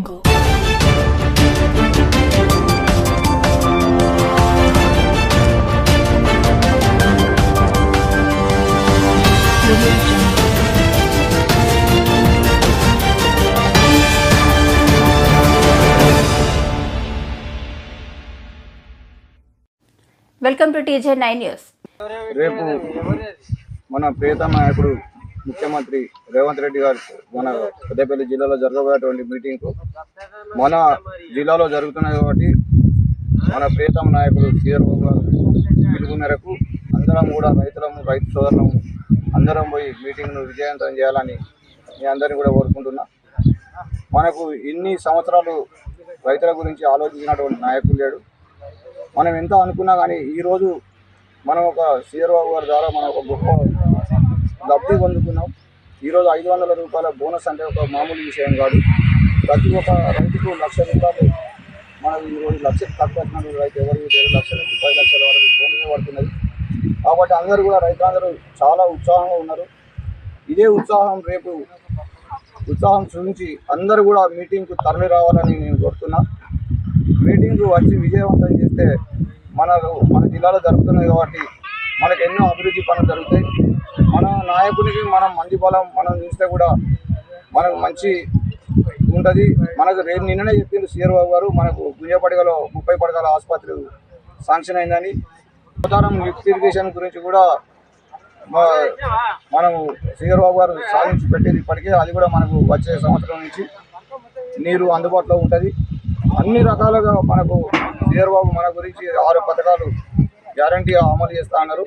Welcome to TJ9 news. రేపు మన ప్రియతమ నాయకుడు ముఖ్యమంత్రి రేవంత్ రెడ్డి గారు మన పెద్దపల్లి జిల్లాలో జరగబోయేటువంటి మీటింగ్కు మన జిల్లాలో జరుగుతున్నాయి కాబట్టి మన ప్రియతమ నాయకుడు సీఆర్ఓ గారు పిలుపు మేరకు అందరం కూడా రైతు సోదరులము అందరం పోయి మీటింగ్ను విజయవంతం చేయాలని మీ అందరినీ కూడా కోరుకుంటున్నా. మనకు ఇన్ని సంవత్సరాలు రైతుల గురించి ఆలోచించినటువంటి నాయకుడు లేడు. మనం ఎంత అనుకున్నా కానీ ఈరోజు మనం ఒక సీఆర్ఓ గారి ద్వారా మనం ఒక గొప్ప లబ్ధి పొందుకున్నాం. ఈరోజు 500 రూపాయల బోనస్ అంటే ఒక మామూలు విషయం కాదు. ప్రతి ఒక్క రైతుకు 1,00,000 రూపాయలు మనం ఈరోజు 1,00,000 తక్కువ రైతు ఎవరు 2 లక్షల నుంచి 10 లక్షల వరకు బోనస్ పడుతున్నది. కాబట్టి అందరూ కూడా రైతులందరూ చాలా ఉత్సాహంగా ఉన్నారు. ఇదే ఉత్సాహం రేపు ఉత్సాహం చూపించి అందరూ కూడా మీటింగ్కు తరలి రావాలని నేను కోరుతున్నా. మీటింగ్కు వచ్చి విజయవంతం చేస్తే మన జిల్లాలో జరుగుతున్నాయి కాబట్టి మనకు ఎన్నో అభివృద్ధి పనులు జరుగుతాయి. మన నాయకునికి మనం మంచి బలం మనం చూస్తే కూడా మనకు మంచి ఉంటుంది. మనకు నిన్ననే చెప్పింది సీఆర్ఓ గారు మనకు గుంజపడగలో 30 పడగల ఆసుపత్రి శాంక్షన్ అయిందని. పోతారం లిఫ్ట్ ఇరిగేషన్ గురించి కూడా మనము సీఆర్ఓ గారు సాధించి పెట్టేది ఇప్పటికే. అది కూడా మనకు వచ్చే సంవత్సరం నుంచి నీరు అందుబాటులో ఉంటుంది. అన్ని రకాలుగా మనకు సీఆర్ఓ మన గురించి 6 పథకాలు గ్యారంటీగా అమలు చేస్తా అన్నారు.